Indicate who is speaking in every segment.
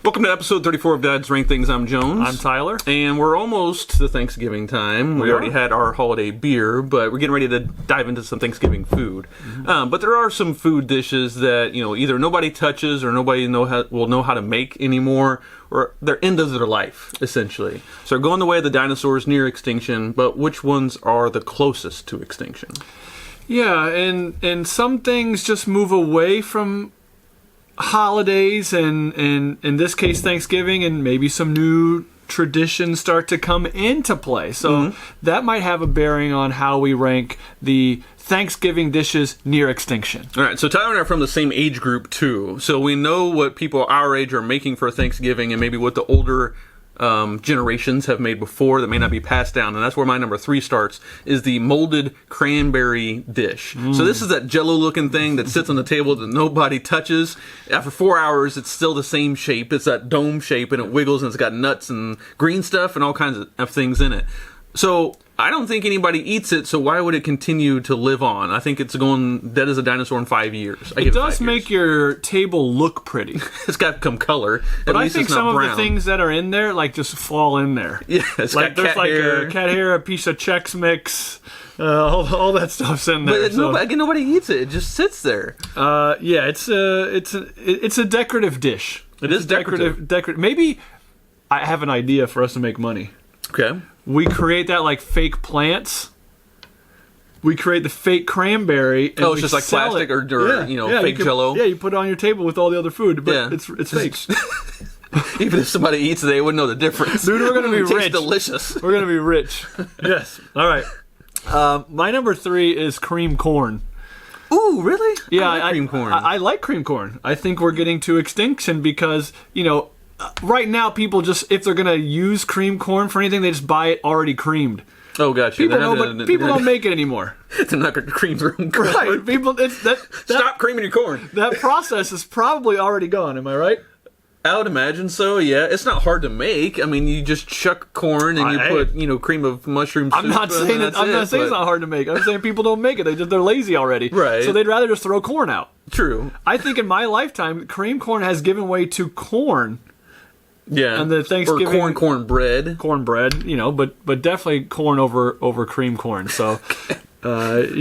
Speaker 1: Welcome to episode 34 of Dad's Rank Things. I'm Jones.
Speaker 2: I'm Tyler.
Speaker 1: And we're almost to Thanksgiving time. We already had our holiday beer, but we're getting ready to dive into some Thanksgiving food. But there are some food dishes that, either nobody touches or nobody will know how to make anymore, or they're end of their life, essentially. So they're going the way of the dinosaurs, near extinction, but which ones are the closest to extinction?
Speaker 2: Yeah, and some things just move away from holidays and in this case Thanksgiving, and maybe some new traditions start to come into play. So that might have a bearing on how we rank the Thanksgiving dishes near extinction.
Speaker 1: All right, so Tyler and I are from the same age group too. So we know what people our age are making for Thanksgiving and maybe what the older generations have made before that may not be passed down, and that's where my number 3 starts, is the molded cranberry dish. So this is that jello looking thing that sits on the table that nobody touches. After 4 hours it's still the same shape. It's that dome shape and it wiggles and it's got nuts and green stuff and all kinds of things in it. So I don't think anybody eats it, so why would it continue to live on? I think it's going dead as a dinosaur in 5 years.
Speaker 2: It does make your table look pretty.
Speaker 1: It's got some color.
Speaker 2: But I think some of the things that are in there just fall in there.
Speaker 1: Yeah, it's
Speaker 2: like
Speaker 1: got
Speaker 2: there's
Speaker 1: cat hair.
Speaker 2: a cat hair, a piece of Chex Mix, all that stuff's in there.
Speaker 1: But nobody eats it. It just sits there.
Speaker 2: Yeah, it's a decorative dish.
Speaker 1: It is decorative.
Speaker 2: Maybe I have an idea for us to make money.
Speaker 1: Okay.
Speaker 2: We create that like fake plants. We create the fake cranberry. And
Speaker 1: it's just like plastic or fake Jello.
Speaker 2: Yeah, you put it on your table with all the other food, but it's fake.
Speaker 1: Even if somebody eats it, they wouldn't know the difference.
Speaker 2: Dude, we're gonna be rich.
Speaker 1: Tastes delicious.
Speaker 2: We're gonna be rich. Yes. All right. My number 3 is cream corn.
Speaker 1: Ooh, really?
Speaker 2: Yeah,
Speaker 1: I like cream corn.
Speaker 2: I like cream corn. I think we're getting to extinction because right now, people just, if they're going to use cream corn for anything, they just buy it already creamed.
Speaker 1: Oh, gotcha.
Speaker 2: People don't make it anymore.
Speaker 1: They're not going to cream their own corn.
Speaker 2: Right.
Speaker 1: Stop creaming your corn.
Speaker 2: That process is probably already gone. Am I right?
Speaker 1: I would imagine so, yeah. It's not hard to make. I mean, you just chuck corn and you put, cream of mushroom soup.
Speaker 2: I'm not saying it's not hard to make. I'm saying people don't make it. They're lazy already.
Speaker 1: Right.
Speaker 2: So they'd rather just throw corn out.
Speaker 1: True.
Speaker 2: I think in my lifetime, cream corn has given way to corn.
Speaker 1: Yeah,
Speaker 2: and the Thanksgiving
Speaker 1: or cornbread,
Speaker 2: but definitely corn over cream corn. So,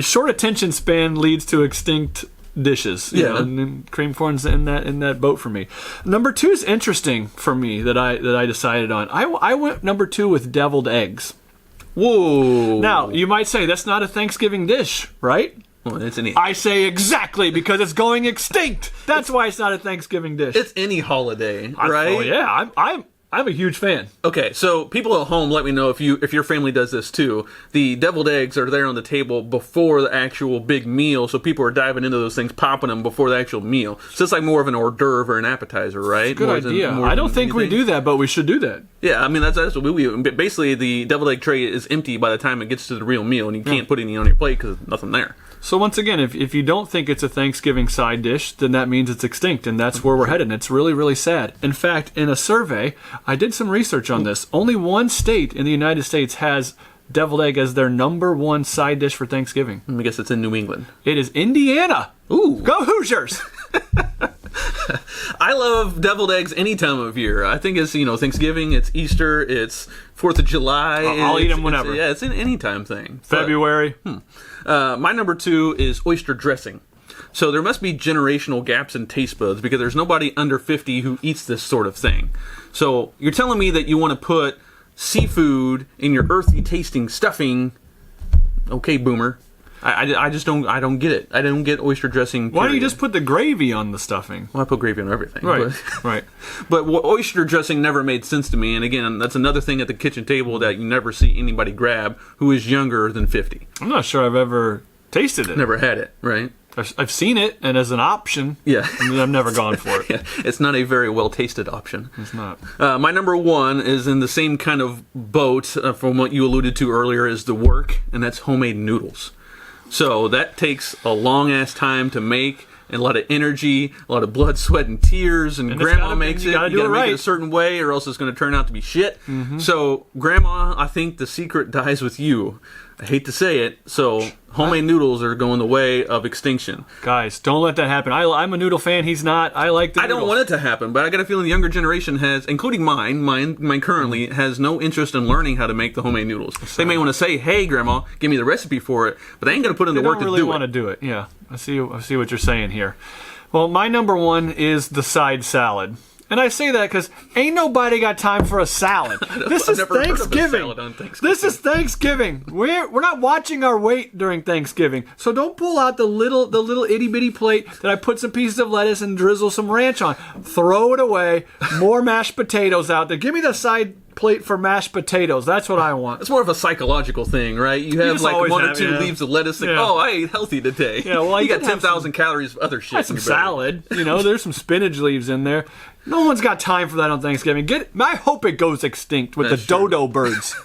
Speaker 2: short attention span leads to extinct dishes. And cream corn's in that boat for me. Number 2 is interesting for me that I decided on. I went number 2 with deviled eggs.
Speaker 1: Whoa!
Speaker 2: Now you might say that's not a Thanksgiving dish, right?
Speaker 1: Well, it's
Speaker 2: I say exactly, because it's going extinct. That's why it's not a Thanksgiving dish.
Speaker 1: It's any holiday, right?
Speaker 2: Oh yeah, I'm a huge fan.
Speaker 1: Okay, so people at home, let me know if your family does this too. The deviled eggs are there on the table before the actual big meal, so people are diving into those things, popping them before the actual meal. So it's like more of an hors d'oeuvre or an appetizer, right?
Speaker 2: Good idea. I don't think we do that, but we should do that.
Speaker 1: Yeah, I mean that's what we basically, the deviled egg tray is empty by the time it gets to the real meal, and you can't put any on your plate because there's nothing there.
Speaker 2: So once again, if you don't think it's a Thanksgiving side dish, then that means it's extinct, and that's where we're headed. And it's really, really sad. In fact, in a survey, I did some research on this. Only one state in the United States has deviled egg as their number 1 side dish for Thanksgiving.
Speaker 1: I guess it's in New England.
Speaker 2: It is Indiana.
Speaker 1: Ooh.
Speaker 2: Go Hoosiers!
Speaker 1: I love deviled eggs any time of year. I think it's, Thanksgiving, it's Easter, it's 4th of July.
Speaker 2: I'll eat them whenever.
Speaker 1: It's an anytime thing.
Speaker 2: February.
Speaker 1: My number 2 is oyster dressing. So there must be generational gaps in taste buds because there's nobody under 50 who eats this sort of thing. So you're telling me that you want to put seafood in your earthy tasting stuffing. Okay, boomer. I just don't get it. I don't get oyster dressing.
Speaker 2: Why don't you just put the gravy on the stuffing?
Speaker 1: Well, I put gravy on everything.
Speaker 2: Right, right.
Speaker 1: But oyster dressing never made sense to me. And again, that's another thing at the kitchen table that you never see anybody grab who is younger than 50.
Speaker 2: I'm not sure I've ever tasted it.
Speaker 1: Never had it, right?
Speaker 2: I've seen it, and as an option,
Speaker 1: yeah,
Speaker 2: and I've never gone for it.
Speaker 1: Yeah, it's not a very well-tasted option.
Speaker 2: It's not.
Speaker 1: My number 1 is in the same kind of boat from what you alluded to earlier, is the work, and that's homemade noodles. So that takes a long-ass time to make, and a lot of energy, a lot of blood, sweat, and tears, and Grandma makes it. You gotta make it a certain way, or else it's going to turn out to be shit. So, Grandma, I think the secret dies with you. I hate to say it, so homemade noodles are going the way of extinction.
Speaker 2: Guys, don't let that happen. I'm a noodle fan. He's not. I like the
Speaker 1: I don't want it to happen, but I got a feeling the younger generation has, including mine currently, has no interest in learning how to make the homemade noodles. They may want to say, hey, Grandma, give me the recipe for it, but they ain't going to put in the work to do it.
Speaker 2: They don't really want to do it. Yeah, I see what you're saying here. Well, my number one is the side salad. And I say that because ain't nobody got time for a salad. This is Thanksgiving. This is Thanksgiving. We're not watching our weight during Thanksgiving. So don't pull out the little itty bitty plate that I put some pieces of lettuce and drizzle some ranch on. Throw it away. More mashed potatoes out there. Give me the side plate for mashed potatoes. That's what I want.
Speaker 1: It's more of a psychological thing, right? You have like one or two leaves of lettuce. Like, oh, I ate healthy today.
Speaker 2: Yeah, well,
Speaker 1: you got 10,000 calories of other shit.
Speaker 2: Some salad. There's some spinach leaves in there. No one's got time for that on Thanksgiving. I hope it goes extinct with the dodo birds.